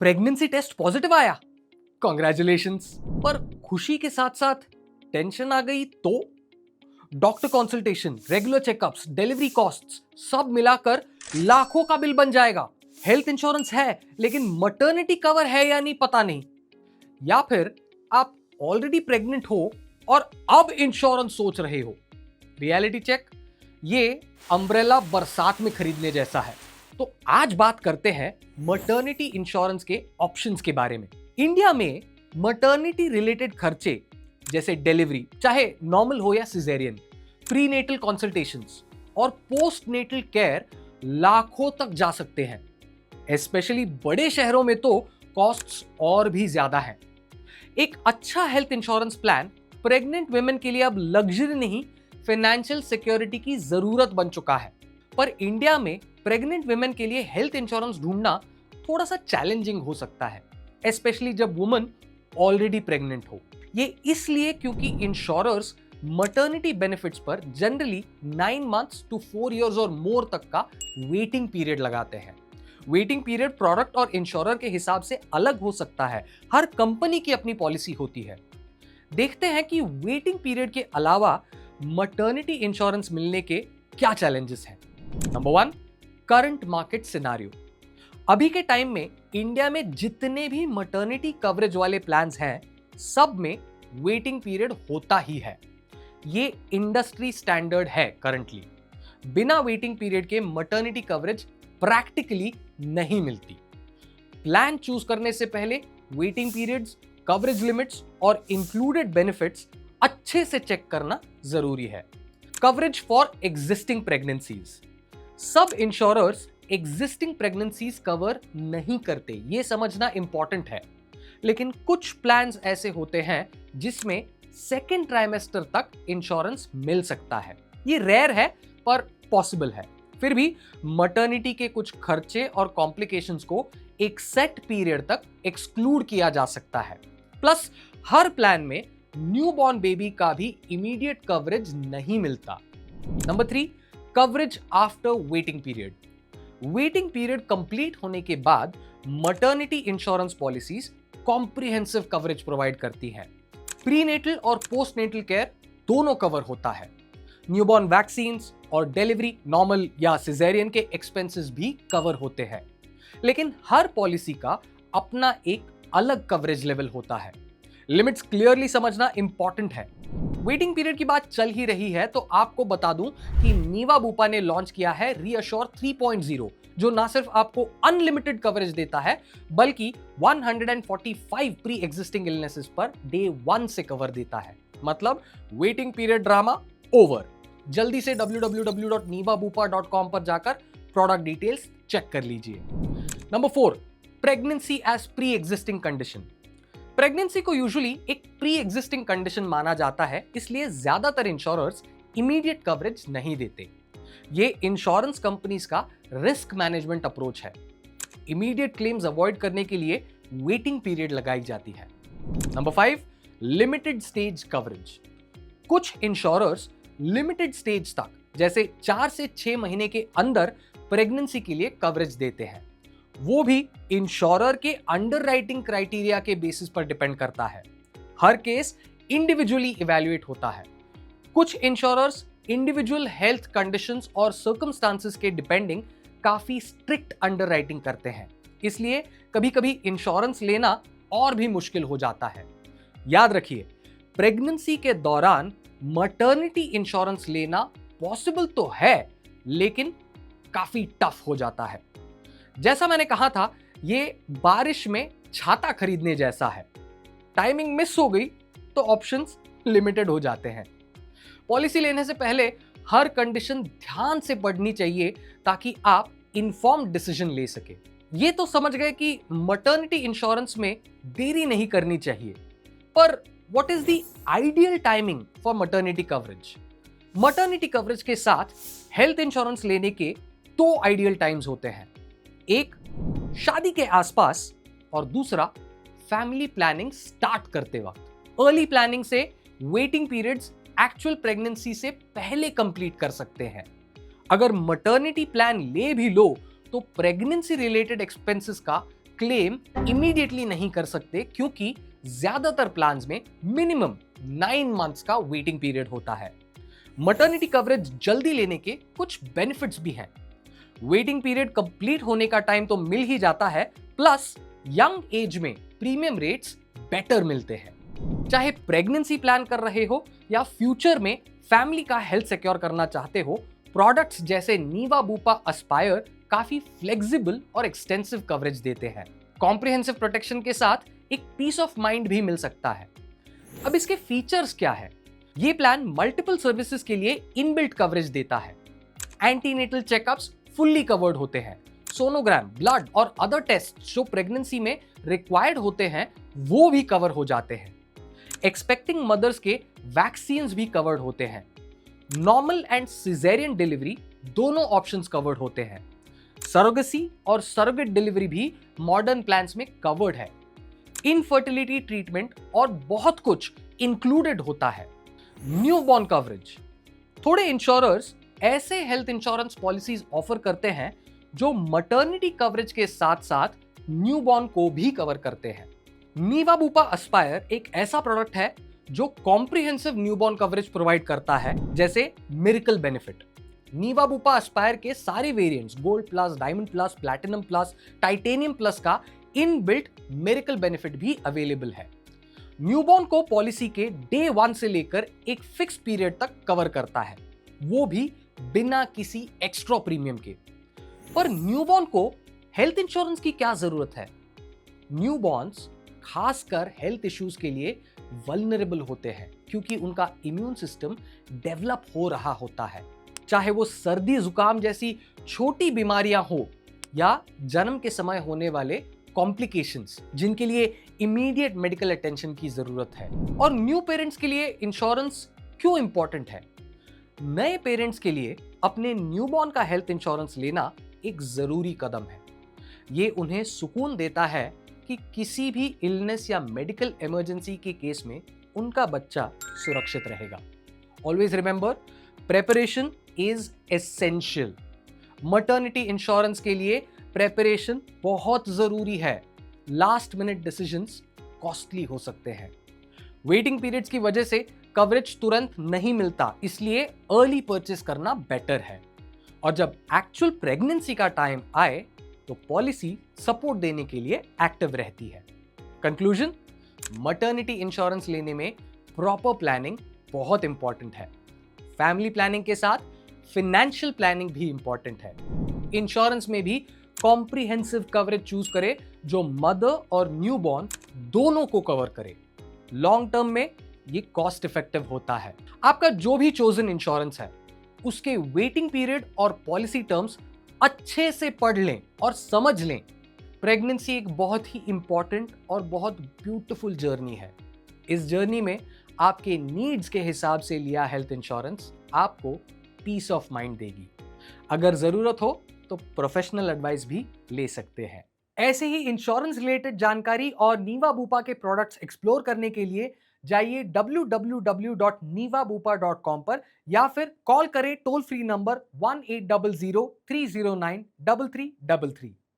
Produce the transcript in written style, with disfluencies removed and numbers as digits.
Pregnancy test positive आया, congratulations. पर खुशी के साथ साथ टेंशन आ गई तो doctor consultation, regular checkups, delivery costs सब मिलाकर लाखों का बिल बन जाएगा। हेल्थ इंश्योरेंस है लेकिन मटर्निटी कवर है या नहीं पता नहीं। या फिर आप ऑलरेडी प्रेग्नेंट हो और अब इंश्योरेंस सोच रहे हो। रियलिटी चेक, ये अम्ब्रेला बरसात में खरीदने जैसा है। तो आज बात करते हैं मटर्निटी इंश्योरेंस के ऑप्शंस के बारे में। इंडिया में मटर्निटी रिलेटेड खर्चे जैसे डिलीवरी, चाहे नॉर्मल हो या सिजेरियन, प्रीनेटल कंसल्टेशंस और पोस्टनेटल केयर लाखों तक जा सकते हैं। स्पेशली बड़े शहरों में तो कॉस्ट्स और भी ज्यादा हैं। एक अच्छा health insurance plan pregnant women के लिए अब लग्जरी नहीं, फाइनेंशियल सिक्योरिटी की जरूरत बन चुका है। पर इंडिया में प्रेग्नेंट वुमेन के लिए हेल्थ इंश्योरेंस ढूंढना थोड़ा सा चैलेंजिंग हो सकता है, स्पेशली जब वुमन ऑलरेडी प्रेग्नेंट हो। ये इसलिए क्योंकि इंश्योरर्स मटर्निटी बेनिफिट्स पर जनरली 9 मंथ्स टू 4 इयर्स और मोर तक का वेटिंग पीरियड लगाते हैं। वेटिंग पीरियड प्रोडक्ट और इंश्योरर के हिसाब से अलग हो सकता है, हर कंपनी की अपनी पॉलिसी होती है। देखते हैं कि वेटिंग पीरियड के अलावा मटर्निटी इंश्योरेंस मिलने के क्या चैलेंजेस हैं। Number 1, current market scenario. अभी के टाइम में इंडिया में जितने भी मटर्निटी कवरेज वाले प्लान्स हैं, सब में वेटिंग पीरियड होता ही है। ये इंडस्ट्री स्टैंडर्ड है करंटली। बिना वेटिंग पीरियड के मटर्निटी कवरेज प्रैक्टिकली नहीं मिलती। प्लान चूज करने से पहले वेटिंग पीरियड्स, कवरेज लिमिट्स और इंक्लूडेड बेनिफिट्स अच्छे से चेक करना जरूरी है। Coverage for existing pregnancies. सब इंश्योरर्स एग्जिस्टिंग प्रेगनेंसीज कवर नहीं करते, ये समझना इंपॉर्टेंट है। लेकिन कुछ प्लान्स ऐसे होते हैं जिसमें सेकेंड ट्राइमेस्टर तक इंश्योरेंस मिल सकता है। ये रेयर है पर पॉसिबल है। फिर भी मटर्निटी के कुछ खर्चे और कॉम्प्लिकेशंस को एक सेट पीरियड तक एक्सक्लूड किया जा सकता है। प्लस हर प्लान में न्यूबॉर्न बेबी का भी इमीडिएट कवरेज नहीं मिलता। Number 3, coverage after waiting period. Waiting period complete होने के बाद maternity insurance policies comprehensive coverage provide करती हैं। प्रीनेटल और पोस्टनेटल केयर दोनों कवर होता है। न्यूबॉर्न वैक्सीन्स और डिलीवरी, नॉर्मल या सिजेरियन के एक्सपेंसेस भी कवर होते हैं। लेकिन हर पॉलिसी का अपना एक अलग कवरेज लेवल होता है। लिमिट्स क्लियरली समझना इंपॉर्टेंट है। वेटिंग पीरियड की बात चल ही रही है तो आपको बता दूं कि नीवा बुपा ने लॉन्च किया है रीअश्योर 3.0, जो ना सिर्फ आपको अनलिमिटेड कवरेज देता है बल्कि 145 pre existing illnesses per day 1 से कवर देता है। मतलब वेटिंग पीरियड ड्रामा ओवर। जल्दी से www.nivabupa.com पर जाकर प्रोडक्ट डिटेल्स चेक कर लीजिए। नंबर 4, pregnancy as pre existing condition. Pregnancy को यूजुअली एक प्री एग्जिस्टिंग कंडीशन माना जाता है, इसलिए ज्यादातर इंश्योरर्स इमीडिएट कवरेज नहीं देते। ये इंश्योरेंस कंपनीज का रिस्क मैनेजमेंट अप्रोच है। इमीडिएट क्लेम्स अवॉइड करने के लिए वेटिंग पीरियड लगाई जाती है। Number 5, limited stage coverage. कुछ इंश्योरर्स लिमिटेड स्टेज तक, जैसे 4 से 6 महीने के अंदर प्रेगनेंसी के लिए कवरेज देते हैं। वो भी इंश्योरर के अंडरराइटिंग क्राइटेरिया के बेसिस पर डिपेंड करता है। हर केस इंडिविजुअली इवैल्यूएट होता है। कुछ इंश्योरर्स इंडिविजुअल हेल्थ कंडीशंस और सर्कमस्टांसेस के डिपेंडिंग काफी स्ट्रिक्ट अंडरराइटिंग करते हैं, इसलिए कभी-कभी इंश्योरेंस लेना और भी मुश्किल हो जाता है। याद रखिए, प्रेगनेंसी के दौरान मटर्निटी इंश्योरेंस लेना पॉसिबल तो है, लेकिन काफी टफ हो जाता है। जैसा मैंने कहा था, ये बारिश में छाता खरीदने जैसा है। टाइमिंग मिस हो गई तो ऑप्शंस लिमिटेड हो जाते हैं। पॉलिसी लेने से पहले हर कंडीशन ध्यान से पढ़नी चाहिए ताकि आप इन्फॉर्म्ड डिसीजन ले सके। ये तो समझ गए कि मटर्निटी इंश्योरेंस में देरी नहीं करनी चाहिए, पर what is the ideal timing for maternity coverage? Maternity coverage के साथ हेल्थ इंश्योरेंस लेने के 2 आइडियल टाइम्स होते हैं। एक शादी के आसपास और दूसरा फैमिली प्लानिंग स्टार्ट करते वक्त। अर्ली प्लानिंग से वेटिंग पीरियड्स एक्चुअल प्रेगनेंसी से पहले कंप्लीट कर सकते हैं। अगर मटर्निटी प्लान ले भी लो तो प्रेगनेंसी रिलेटेड एक्सपेंसेस का क्लेम इमीडिएटली नहीं कर सकते क्योंकि ज्यादातर प्लान्स में मिनिमम 9 मंथ्स का वेटिंग पीरियड होता है। मटर्निटी कवरेज जल्दी लेने के कुछ बेनिफिट्स भी हैं। वेटिंग पीरियड कंप्लीट होने का टाइम तो मिल ही जाता है, प्लस यंग एज में प्रीमियम रेट्स बेटर मिलते हैं। चाहे प्रेगनेंसी प्लान कर रहे हो या फ्यूचर में फैमिली का हेल्थ सिक्योर करना चाहते हो, प्रोडक्ट्स जैसे नीवा बुपा अस्पायर काफी फ्लेक्सिबल और एक्सटेंसिव कवरेज देते हैं। कॉम्प्रिहेंसिव प्रोटेक्शन के साथ एक पीस ऑफ माइंड भी मिल सकता है। अब इसके फीचर्स क्या है? ये प्लान मल्टीपल सर्विसेज के लिए इनबिल्ट कवरेज देता है। एंटीनेटल चेकअप्स फुल्ली कवर्ड होते हैं। सोनोग्राम, ब्लड और अदर टेस्ट जो प्रेगनेंसी में रिक्वायर्ड होते हैं वो भी कवर हो जाते हैं। एक्सपेक्टिंग मदर्स के वैक्सीन्स भी कवर्ड होते हैं। नॉर्मल एंड सिजेरियन डिलीवरी दोनों ऑप्शंस कवर्ड होते हैं। सरोगेसी और सरोगेट डिलीवरी भी मॉडर्न प्लान्स में कवर्ड है। इनफर्टिलिटी ट्रीटमेंट और बहुत कुछ इंक्लूडेड होता है। न्यूबॉर्न कवरेज, थोड़े इंश्योरर्स ऐसे हेल्थ इंश्योरेंस पॉलिसीज ऑफर करते हैं जो मटर्निटी कवरेज के साथ साथ न्यूबॉर्न को भी कवर करते हैं। नीवा बुपा अस्पायर एक ऐसा प्रोडक्ट है जो कॉम्प्रिहेंसिव न्यूबॉर्न कवरेज प्रोवाइड करता है, जैसे मिरेकल बेनिफिट। नीवा बुपा अस्पायर के सारे variants gold plus, diamond plus, platinum plus, titanium plus का इनबिल्ट मिरेकल बेनिफिट भी अवेलेबल है। न्यूबॉर्न को पॉलिसी के डे 1 से लेकर एक फिक्स पीरियड तक कवर करता है, वो भी बिना किसी एक्स्ट्रा प्रीमियम के। पर न्यूबॉर्न को हेल्थ इंश्योरेंस की क्या जरूरत है? न्यूबॉर्न्स खासकर हेल्थ इश्यूज के लिए वल्नरेबल होते हैं क्योंकि उनका इम्यून सिस्टम डेवलप हो रहा होता है। चाहे वो सर्दी जुकाम जैसी छोटी बीमारियां हो या जन्म के समय होने वाले कॉम्प्लिकेशंस जिनके लिए इमीडिएट मेडिकल अटेंशन की जरूरत है। और न्यू पेरेंट्स के लिए इंश्योरेंस क्यों इंपॉर्टेंट है? नए पेरेंट्स के लिए अपने न्यूबॉर्न का हेल्थ इंश्योरेंस लेना एक जरूरी कदम है। ये उन्हें सुकून देता है कि किसी भी इलनेस या मेडिकल इमरजेंसी के केस में उनका बच्चा सुरक्षित रहेगा। Always remember, preparation is essential. Maternity insurance के लिए प्रेपरेशन बहुत जरूरी है। लास्ट मिनट डिसीजंस कॉस्टली हो सकते हैं। वेटिंग पीरियड्स की वजह से कवरेज तुरंत नहीं मिलता, इसलिए अर्ली परचेस करना बेटर है। और जब एक्चुअल प्रेगनेंसी का टाइम आए तो पॉलिसी सपोर्ट देने के लिए एक्टिव रहती है। कंक्लूजन, मटर्निटी इंश्योरेंस लेने में प्रॉपर प्लानिंग बहुत इंपॉर्टेंट है। फैमिली प्लानिंग के साथ फाइनेंशियल प्लानिंग भी इंपॉर्टेंट है। इंश्योरेंस में भी कॉम्प्रिहेंसिव कवरेज चूज करें जो मदर और न्यूबॉर्न दोनों को कवर करे। लॉन्ग टर्म में ये कॉस्ट इफेक्टिव होता है। आपका जो भी चोजन इंश्योरेंस है उसके वेटिंग पीरियड और पॉलिसी टर्म्स अच्छे से पढ़ लें और समझ लें। प्रेगनेंसी एक बहुत ही इंपॉर्टेंट और बहुत ब्यूटीफुल जर्नी है। इस जर्नी में आपके नीड्स के हिसाब से लिया हेल्थ इंश्योरेंस आपको पीस ऑफ माइंड देगी। अगर जरूरत हो तो प्रोफेशनल एडवाइस भी ले सकते हैं। ऐसे ही इंश्योरेंस रिलेटेड जानकारी और नीवा बुपा के प्रोडक्ट्स एक्सप्लोर करने के लिए जाइए www.nivabupa.com पर या फिर कॉल करें टोल फ्री नंबर 1800 309 3333।